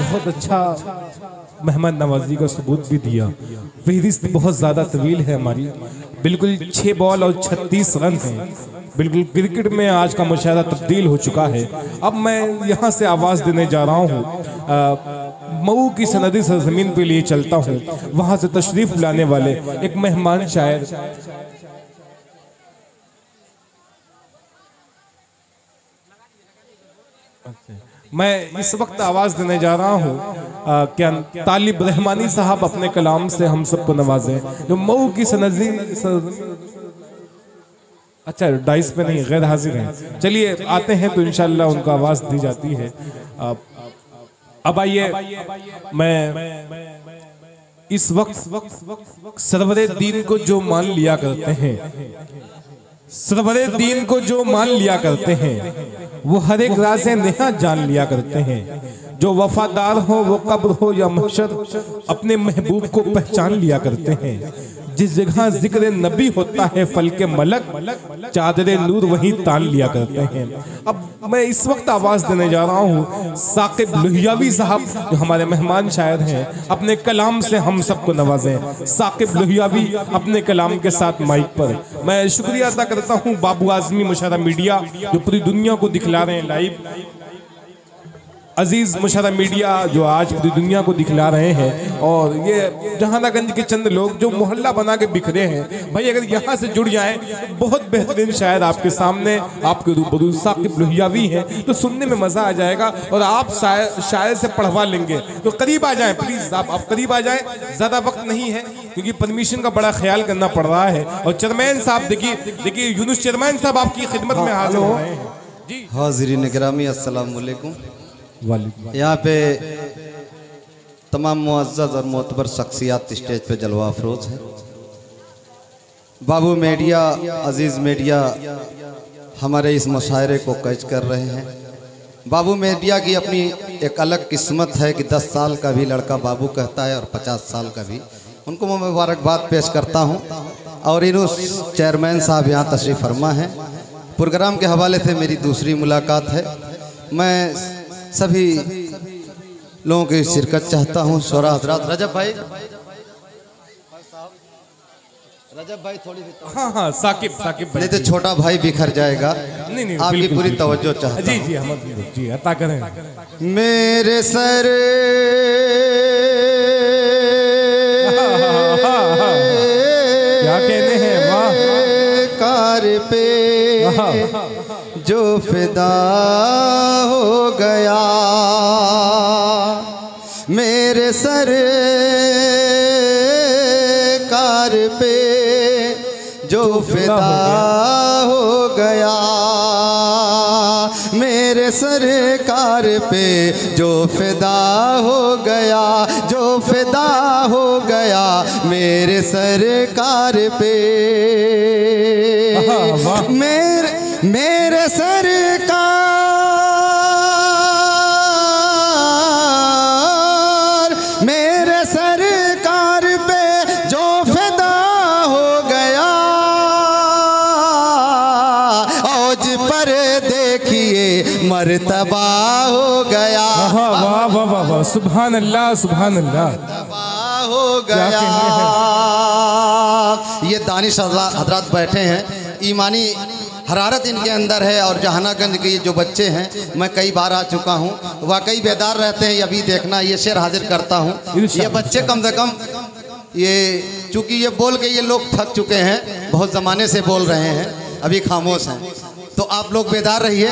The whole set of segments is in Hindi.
बहुत अच्छा मेहमान नवाजी का सबूत भी दिया। फहरिस्त बहुत ज़्यादा तवील है हमारी, बिल्कुल 6 बॉल और 36 रन हैं। बिल्कुल क्रिकेट में आज का मुशाहरा तब्दील हो चुका है। अब मैं यहाँ से आवाज़ देने जा रहा हूँ मऊ की सनदी सरजमीन पे लिए चलता हूँ। वहाँ से तशरीफ़ लाने वाले एक मेहमान शायर मैं इस वक्त आवाज़ देने जा रहा हूँ क्या तालिब रहमानी साहब अपने कलाम से हम सबको नवाजें, जो मऊ की सनदी अच्छा डाइस पे नहीं गैर हाजिर हैं। चलिए आते हैं तो इंशाल्लाह उनको आवाज़ दी जाती है। अब आइए, मैं इस वक्त सरवरे दीन को जो मान लिया करते हैं, सरवरे दीन को जो मान लिया करते हैं, वो हर एक राज़े नेहा जान लिया करते हैं। जो वफादार हो वो कब्र हो या महशर, अपने महबूब को पहचान लिया करते हैं। जिस जगह जिक्र नबी होता है फल के मलक, चादरे नूर वहीं तान लिया करते हैं। अब मैं इस वक्त आवाज़ देने जा रहा हूँ साकिब लोहियावी साहब, जो हमारे मेहमान शायर हैं, अपने कलाम से हम सबको नवाजें। साकिब लोहियावी अपने कलाम के साथ माइक पर। मैं शुक्रिया अदा करता हूँ बाबू आज़मी मुशारा मीडिया, जो पूरी दुनिया को दिखला रहे हैं लाइव। अजीज़ मुशारा मीडिया जो आज पूरी दुनिया को दिखला रहे हैं। और ये जहानागंज के चंद लोग जो मोहल्ला बना के बिखरे हैं, भाई अगर यहाँ से जुड़ जाएं तो बहुत बेहतरीन शायर आपके सामने आपके रूबरू साकिब लोहियावी हैं, तो सुनने में मज़ा आ जाएगा और आप शायर से पढ़वा लेंगे। तो करीब आ जाएं प्लीज़, आप करीब आ जाएं, ज़्यादा वक्त नहीं है क्योंकि परमिशन का बड़ा ख्याल करना पड़ रहा है। और चेयरमैन साहब देखिए यूनुस चेयरमैन साहब आपकी खिदमत में हाजिर हो रहे हैं जी। हाज़रीन गिरामी अस्सलाम वालेकुम। यहाँ पे तमाम मुअज़्ज़ज़ और मोतबर शख्सियात स्टेज पे जलवा अफरोज़ है। बाबू मीडिया, अजीज़ मीडिया हमारे इस मुशायरे को कैच कर रहे हैं। बाबू मीडिया की अपनी एक अलग किस्मत है कि 10 साल का भी लड़का बाबू कहता है और 50 साल का भी। उनको मैं मुबारकबाद पेश करता हूँ। और यूनुस चेयरमैन साहब यहाँ तशरीफ़ फरमा है। प्रोग्राम के हवाले से मेरी दूसरी मुलाकात है। मैं सभी लोगों की शिरकत चाहता हूँ। शोरा हजरात, रजब भाई थोड़ी सी हाँ साकिब भाई, नहीं तो छोटा भाई बिखर जाएगा। नहीं आपकी पूरी तवज्जो चाहता जी जी हम जी अता करें। मेरे सर क्या कहने हैं, वाह कार पे जो फिदा हो गया, मेरे सर कार पे जो फिदा हो गया, मेरे सरकार पे जो फिदा हो गया, जो फिदा हो गया मेरे सरकार पे। मेरे सरकार, मेरे सरकार पे जो फिदा हो गया, औज पर देखिए मर्तबा हो गया। वाह वाह वाह वाह, सुभान अल्लाह सुभान अल्लाह, हो गया। ये दानिश हजरात बैठे हैं, ईमानी हरारत इनके अंदर है। और जहानागंज के ये जो बच्चे हैं, मैं कई बार आ चुका हूँ, वाकई बेदार रहते हैं। अभी देखना ये शेर हाजिर करता हूँ। ये बच्चे कम से कम ये चूँकि ये बोल के ये लोग थक चुके हैं, बहुत ज़माने से बोल रहे हैं, अभी खामोश हैं, तो आप लोग बेदार रहिए।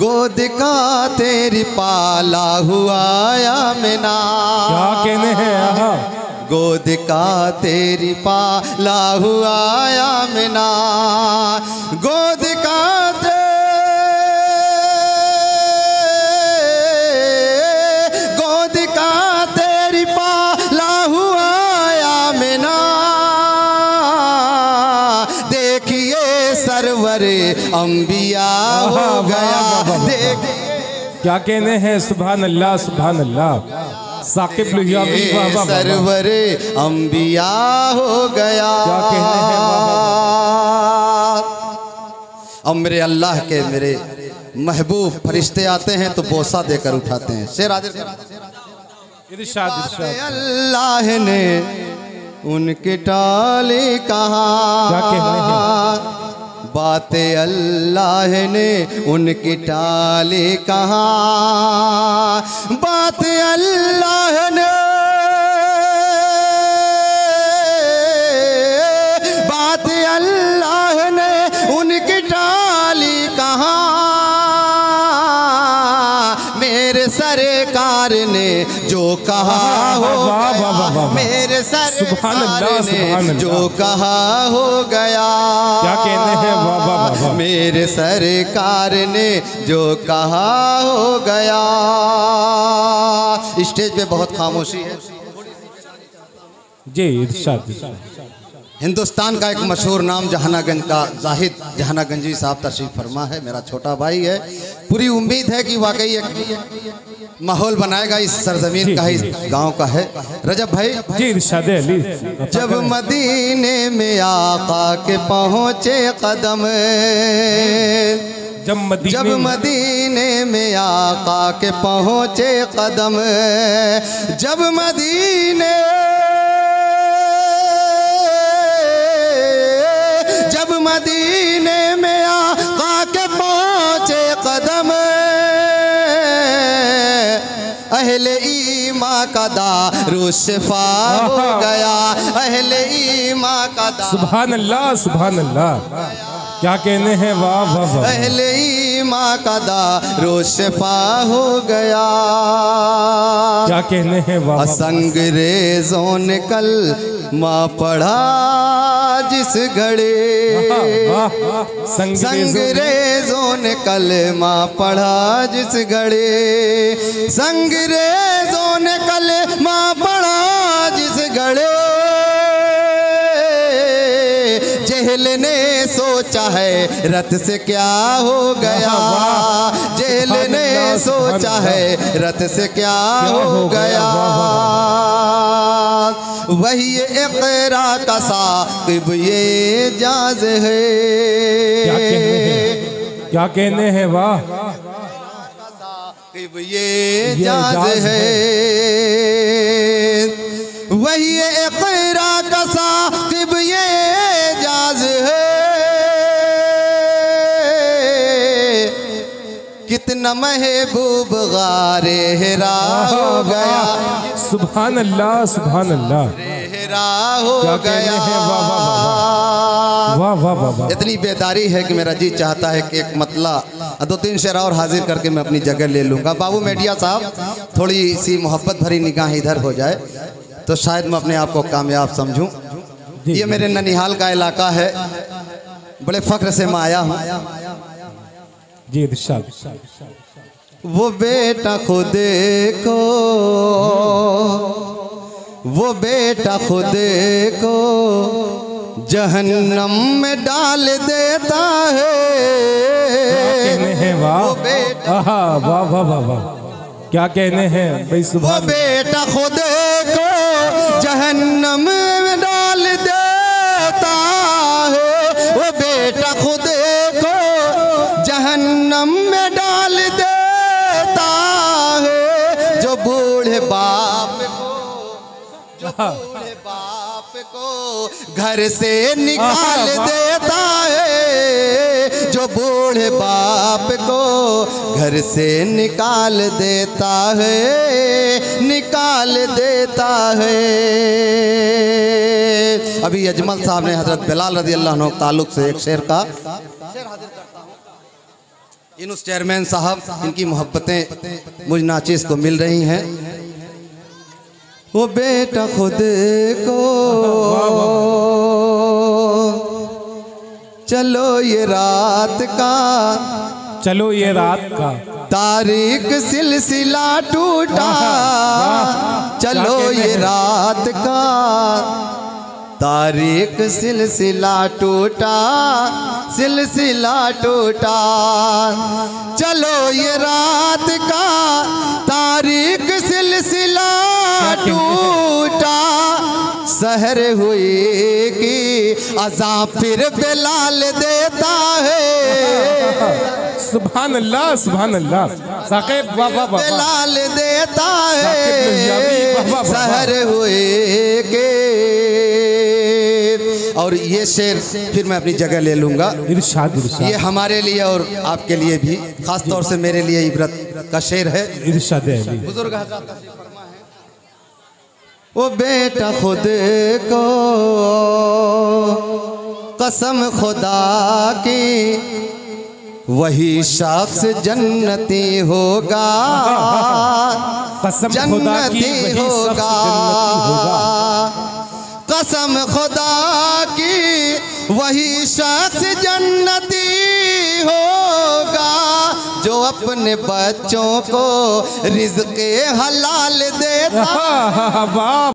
गोद का तेरी पाला हुआ आमिना, क्या कहने हैं, गोद का तेरी पाला हुआ आमिना, गोद का गोद का तेरी पाला हुआ आमिना, देखिए सरवरे अंबिया हो गया। देखिए क्या कहने हैं, सुभान अल्लाह सुभान अल्लाह। साकिब लोहियावी सरवरे अंबिया हो गया। क्या कहने हैं। अब मेरे अल्लाह के, मेरे महबूब फरिश्ते आते हैं तो बोसा देकर उठाते हैं। शेर हाजिर इरशाद इरशाद। अल्लाह ने उनकी टाली कहा, क्या कहने हैं? बातें अल्लाह ने उनकी टाली कहा, बातें अल्लाह ने, बातें अल्लाह ने उनकी टाली कहा, मेरे सरकार ने जो कहा हो गया, मेरे सरकार ने जो कहा हो गया। क्या कहने हैं? वाह वाह वाह। मेरे सरकार ने जो कहा हो गया। स्टेज पे बहुत खामोशी है। जी इरशाद। हिंदुस्तान का एक मशहूर नाम जहानागंज का जाहिद जहानागंजी साहब तशरीफ फरमा है, मेरा छोटा भाई है। पूरी उम्मीद है कि वाकई एक माहौल बनाएगा, इस सरजमीन का, इस गांव का है। रजब भाई जी इरशाद अली। जब मदीने में आका के पहुँचे कदम, जब मदीने में आका के पहुँचे कदम, जब मदीने में आका के पहुँचे कदम, अहले ईमा का दारू शिफा हो गया, अहले ईमा का दारू। सुभान अल्लाह सुभान अल्लाह। क्या कहने हैं? वाह वाह वाह। अहले ईमा का दारू शिफा हो गया। क्या कहने हैं? वाह वाह। अंग्रेजों ने कल माँ पढ़ा जिस घड़े, संग्रेजों ने कलमा पढ़ा जिस घड़े, संग्रेजों ने कलमा पढ़ा जिस घड़े, जेल ने सोचा है रत से क्या हो गया, जेल ने सोचा है रत से क्या हो गया। वही इक़रा का साक़िब ये जाज़ है। क्या कहने हैं? वाह। साक़िब ये जाज़ है, वही इक़रा का साक़िब ये जाज़ है। कितना महबूब गारे हिरा हो गया, सुभान अल्लाह सुभान अल्लाह। हिरा हो गया। वाह वाह वाह। इतनी बेदारी है कि मेरा जी चाहता है कि एक मतला 2-3 शेर और हाजिर करके मैं अपनी जगह ले लूँगा। बाबू मीडिया साहब थोड़ी सी मोहब्बत भरी निगाह इधर हो जाए तो शायद मैं अपने आप को कामयाब समझूं। ये मेरे ननिहाल का इलाका है, बड़े फ़ख्र से मैं आया हूँ। जी इरशाद। वो बेटा खुद को, वो बेटा खुद को जहन्नम में डाल देता है। वाह वाह वाह वाह वाह। क्या कहने हैं भाई? वो बेटा खुद को जहन्नम में डाल देता है, वो बेटा खुद को जहन्नम में डाल देता है। जो बूढ़े बाप को, जो बूढ़े बाप को घर से निकाल देता है, जो बूढ़े बाप को घर से निकाल देता है, निकाल देता है। अभी अजमल साहब ने हजरत बिलाल रज़ी अल्लाह अन्हु ताल्लुक से एक शेर का शेर हाजिर करता हूँ। इनुस चेयरमैन साहब, इनकी मोहब्बतें मुझ नाचिस को मिल रही हैं। वो बेटा खुद को चलो ये रात का, चलो ये रात का तारीख सिलसिला टूटा, चलो ये रात का तारीख सिलसिला टूटा, सिलसिला टूटा। चलो ये रात का तारीख सिलसिला टूटा, सहर हुई कि अज़ां फिर बिलाल देता है, सुभान अल्लाह सुभान अल्लाह। साकिब वाह वाह वाह, लाल देता साकिब नंदियावी, वाह, वाह, है वाह, वाह। सहर हुए के। और ये शेर फिर मैं अपनी जगह ले लूंगा। इरशाद ये इरशाद हमारे लिए और आपके लिए भी, खास तौर से मेरे लिए इबरत का शेर है। इरशाद अली। बुजुर्ग हज़रात का शेर फरमा है, वो बेटा खुद को कसम खुदा की वही शख्स जन्नती होगा, कसम खुदा की जन्नती वही शख्स होगा, जन्नती होगा। कसम खुदा की वही शख्स जन्नती होगा, जो अपने बच्चों को रिज़्क़े हलाल देता। वाह